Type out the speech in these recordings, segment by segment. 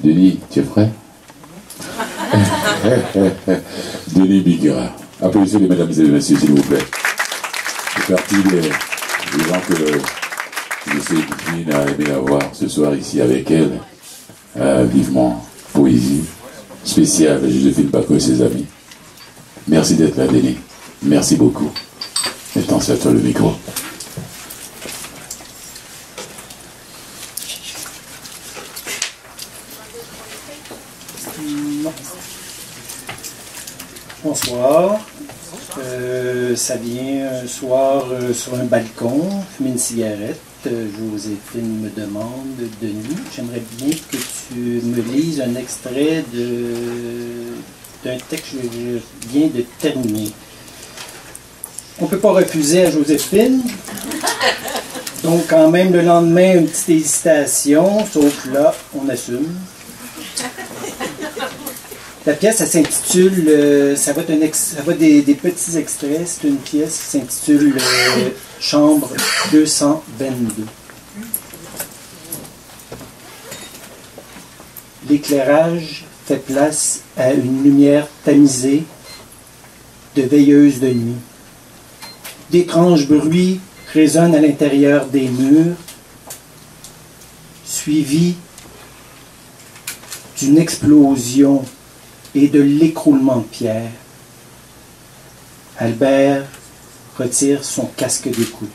Denis, tu es prêt? Denis Biguera. Applaudissez les mesdames et messieurs, s'il vous plaît. C'est parti des gens que je sais que Christine a aimé la voir ce soir ici avec elle. Vivement poésie spéciale à Joséphine Bacot et ses amis. Merci d'être là, Denis. Merci beaucoup. Maintenant, c'est à toi le micro. Bonsoir. Ça vient un soir sur un balcon, fumer une cigarette. Joséphine me demande, Denis, j'aimerais bien que tu me lises un extrait d'un texte que je viens de terminer. On ne peut pas refuser à Joséphine. Donc quand même le lendemain, une petite hésitation, sauf là, on assume. La pièce, elle s'intitule, ça va être des petits extraits, c'est une pièce qui s'intitule Chambre 222. L'éclairage fait place à une lumière tamisée de veilleuse de nuit. D'étranges bruits résonnent à l'intérieur des murs, suivis d'une explosion et de l'écroulement de pierre. Albert retire son casque d'écoute.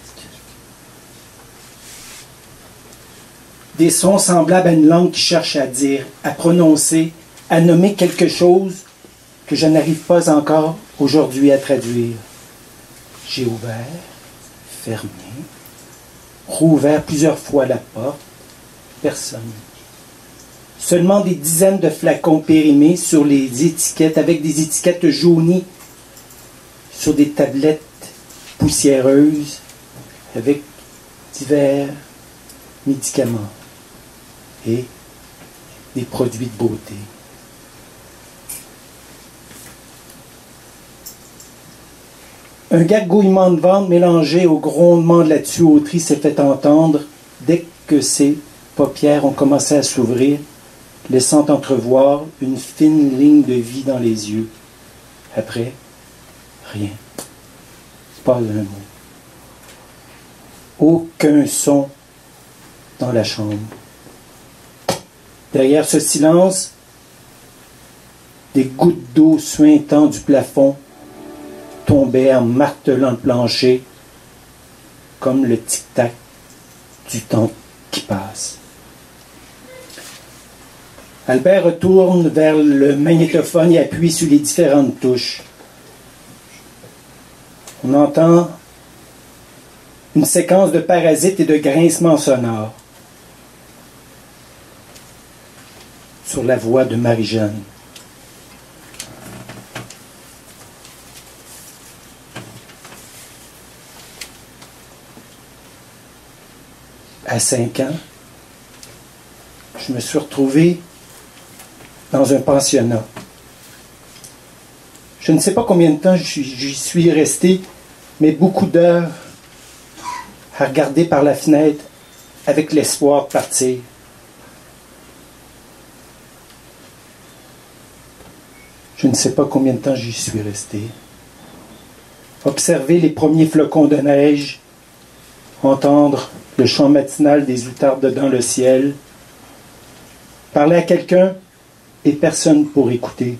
Des sons semblables à une langue qui cherche à dire, à prononcer, à nommer quelque chose que je n'arrive pas encore aujourd'hui à traduire. J'ai ouvert, fermé, rouvert plusieurs fois la porte. Personne. Seulement des dizaines de flacons périmés sur les étiquettes, avec des étiquettes jaunies sur des tablettes poussiéreuses, avec divers médicaments et des produits de beauté. Un gargouillement de ventre mélangé au grondement de la tuyauterie s'est fait entendre dès que ses paupières ont commencé à s'ouvrir, laissant entrevoir une fine ligne de vie dans les yeux. Après, rien. Pas un mot. Aucun son dans la chambre. Derrière ce silence, des gouttes d'eau suintant du plafond tombaient en martelant le plancher, comme le tic-tac du temps qui passe. Albert retourne vers le magnétophone et appuie sur les différentes touches. On entend une séquence de parasites et de grincements sonores sur la voix de Marie-Jeanne. À 5 ans, je me suis retrouvé dans un pensionnat. Je ne sais pas combien de temps j'y suis resté, mais beaucoup d'heures à regarder par la fenêtre avec l'espoir de partir. Je ne sais pas combien de temps j'y suis resté. Observer les premiers flocons de neige, entendre le chant matinal des outardes dans le ciel, parler à quelqu'un et personne pour écouter.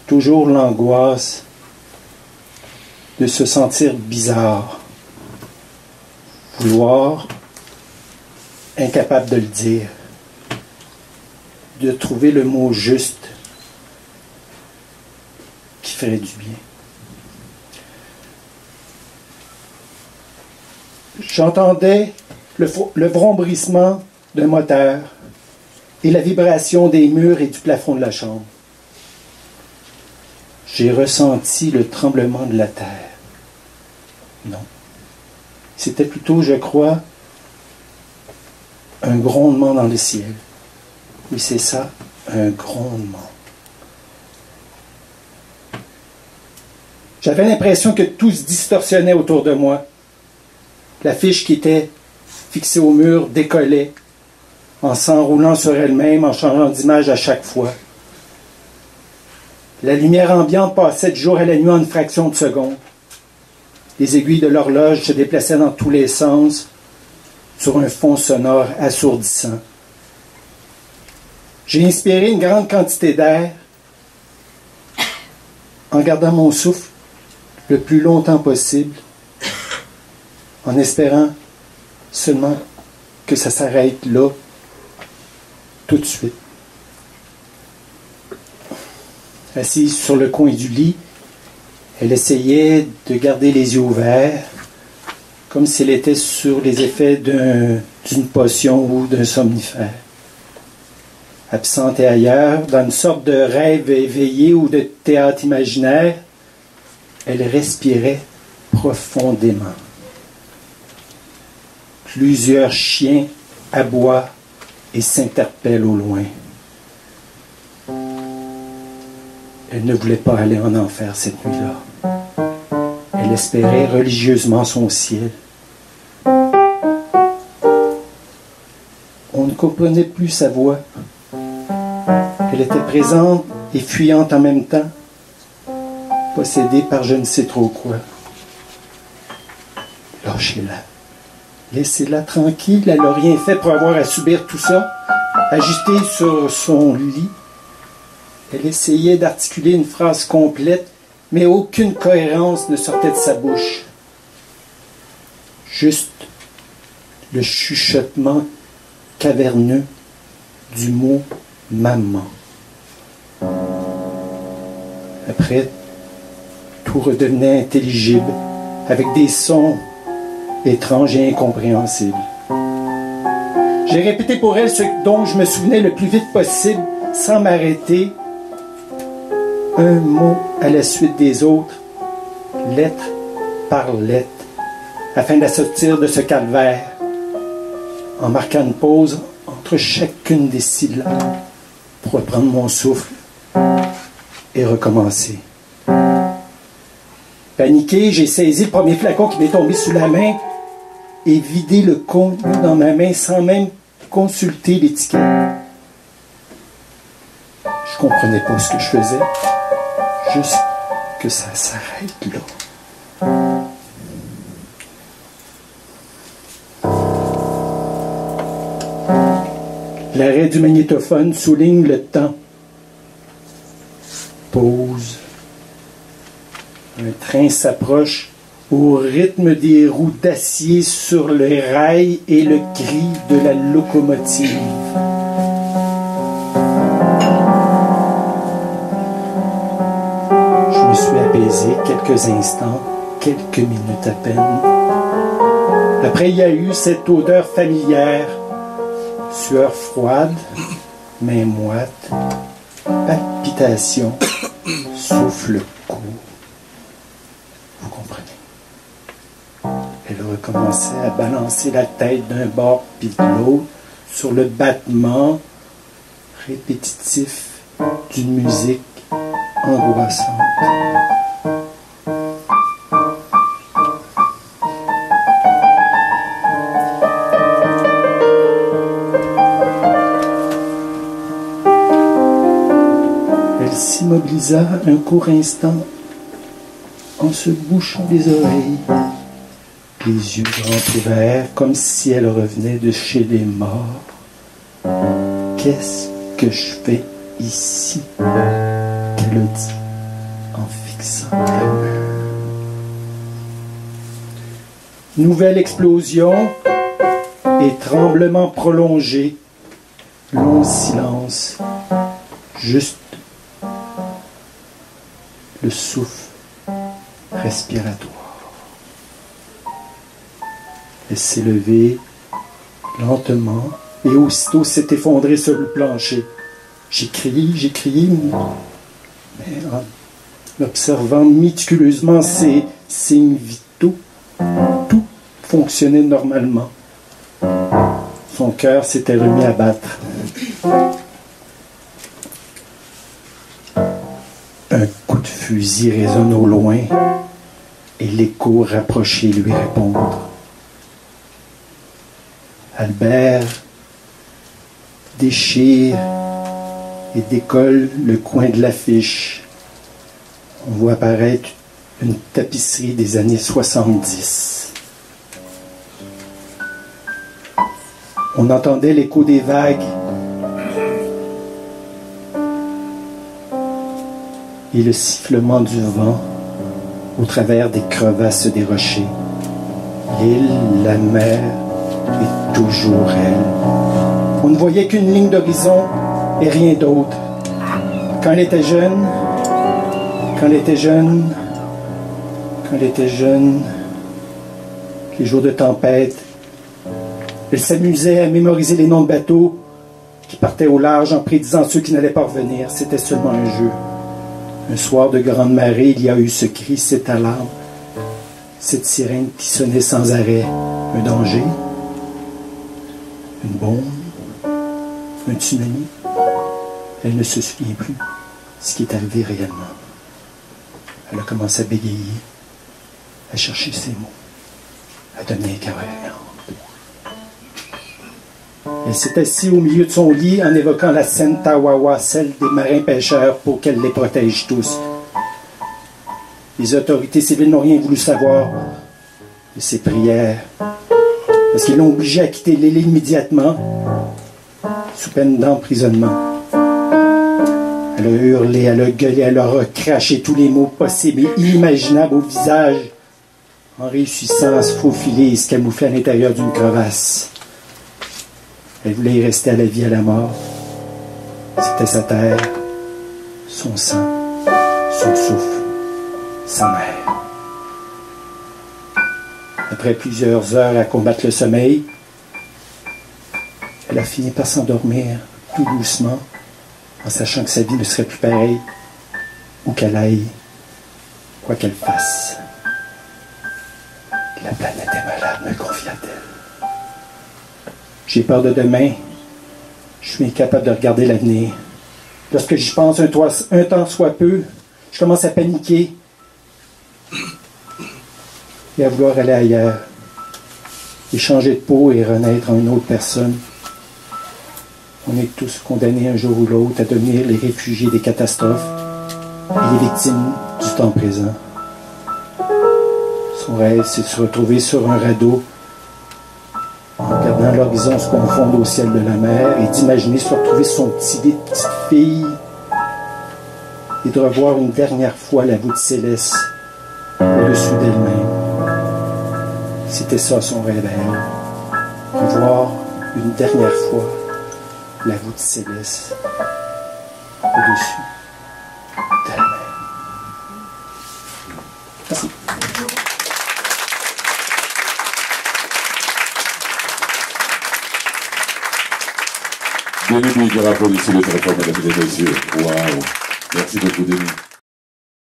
Toujours l'angoisse de se sentir bizarre, vouloir, incapable de le dire, de trouver le mot juste qui ferait du bien. J'entendais le vrombrissement d'un moteur et la vibration des murs et du plafond de la chambre. J'ai ressenti le tremblement de la terre. Non. C'était plutôt, je crois, un grondement dans le ciel. Oui, c'est ça, un grondement. J'avais l'impression que tout se distorsionnait autour de moi. L'affiche qui était fixée au mur décollait, en s'enroulant sur elle-même, en changeant d'image à chaque fois. La lumière ambiante passait du jour à la nuit en une fraction de seconde. Les aiguilles de l'horloge se déplaçaient dans tous les sens, sur un fond sonore assourdissant. J'ai inspiré une grande quantité d'air en gardant mon souffle le plus longtemps possible, en espérant seulement que ça s'arrête là, tout de suite. Assise sur le coin du lit, elle essayait de garder les yeux ouverts, comme s'il était sur les effets d'une potion ou d'un somnifère. Absente et ailleurs, dans une sorte de rêve éveillé ou de théâtre imaginaire, elle respirait profondément. Plusieurs chiens aboient et s'interpellent au loin. Elle ne voulait pas aller en enfer cette nuit-là. Elle espérait religieusement son ciel. On ne comprenait plus sa voix. Elle était présente et fuyante en même temps, possédée par je ne sais trop quoi. Lâchez-la. Laissez-la tranquille. Elle n'a rien fait pour avoir à subir tout ça. Agitée sur son lit, elle essayait d'articuler une phrase complète, mais aucune cohérence ne sortait de sa bouche. Juste le chuchotement caverneux du mot « maman ». Après, tout redevenait intelligible, avec des sons étranges et incompréhensibles. J'ai répété pour elle ce dont je me souvenais le plus vite possible, sans m'arrêter, un mot à la suite des autres, lettre par lettre, afin d'assortir de ce calvaire, en marquant une pause entre chacune des syllabes, pour reprendre mon souffle et recommencer. Paniqué, j'ai saisi le premier flacon qui m'est tombé sous la main et vidé le contenu dans ma main sans même consulter l'étiquette. Je comprenais pas ce que je faisais, juste que ça s'arrête là. L'arrêt du magnétophone souligne le temps. Pause. Un train s'approche au rythme des roues d'acier sur les rails et le cri de la locomotive. Je me suis apaisé quelques instants, quelques minutes à peine. Après, il y a eu cette odeur familière, sueur froide, main moite, palpitation, souffle court. Vous comprenez? Elle recommençait à balancer la tête d'un bord puis de l'autre sur le battement répétitif d'une musique angoissante. Elle s'immobilisa un court instant en se bouchant les oreilles, les yeux grands ouverts, comme si elle revenait de chez les morts. Qu'est-ce que je fais ici? Qu'elle a dit en fixant la mur. Nouvelle explosion et tremblement prolongé. Long silence. Juste le souffle respiratoire. Elle s'est levée lentement et aussitôt s'est effondrée sur le plancher. J'ai crié, mais en observant méticuleusement ses signes vitaux, tout fonctionnait normalement. Son cœur s'était remis à battre. Un coup de fusil résonne au loin et l'écho rapproché lui répondre. Albert déchire et décolle le coin de l'affiche. On voit apparaître une tapisserie des années 70. On entendait l'écho des vagues et le sifflement du vent au travers des crevasses des rochers. L'île, la mer est toujours elle. On ne voyait qu'une ligne d'horizon et rien d'autre. Quand elle était jeune, les jours de tempête, elle s'amusait à mémoriser les noms de bateaux qui partaient au large en prédisant ceux qui n'allaient pas revenir. C'était seulement un jeu. Un soir de grande marée, il y a eu ce cri, cette alarme, cette sirène qui sonnait sans arrêt. Un danger, une bombe, un tsunami. Elle ne se souvient plus de ce qui est arrivé réellement. Elle a commencé à bégayer, à chercher ses mots, à devenir incohérente. Elle s'est assise au milieu de son lit en évoquant la scène Tawawa, celle des marins pêcheurs, pour qu'elle les protège tous. Les autorités civiles n'ont rien voulu savoir de ses prières, parce qu'ils l'ont obligée à quitter l'île immédiatement, sous peine d'emprisonnement. Elle a hurlé, elle a gueulé, elle leur a craché tous les mots possibles et inimaginables au visage, en réussissant à se faufiler et se camoufler à l'intérieur d'une crevasse. Elle voulait y rester à la vie, à la mort. C'était sa terre, son sang, son souffle, sa mère. Après plusieurs heures à combattre le sommeil, elle a fini par s'endormir tout doucement, en sachant que sa vie ne serait plus pareille, où qu'elle aille, quoi qu'elle fasse. La planète est malade, me confia-t-elle. J'ai peur de demain. Je suis incapable de regarder l'avenir. Lorsque j'y pense un temps soit peu, je commence à paniquer et à vouloir aller ailleurs, et changer de peau et renaître en une autre personne. On est tous condamnés un jour ou l'autre à devenir les réfugiés des catastrophes et les victimes du temps présent. Son rêve, c'est de se retrouver sur un radeau en regardant l'horizon se confondre au ciel de la mer et d'imaginer se retrouver son petit lit de petite fille et de revoir une dernière fois la voûte céleste au-dessus d'elle-même. C'était ça son rêve à elle. Revoir une dernière fois la voûte céleste au-dessus d'elle-même. Merci. Denis Bigara, applaudissez-le très fort, mesdames et messieurs. Waouh! Merci beaucoup, Denis.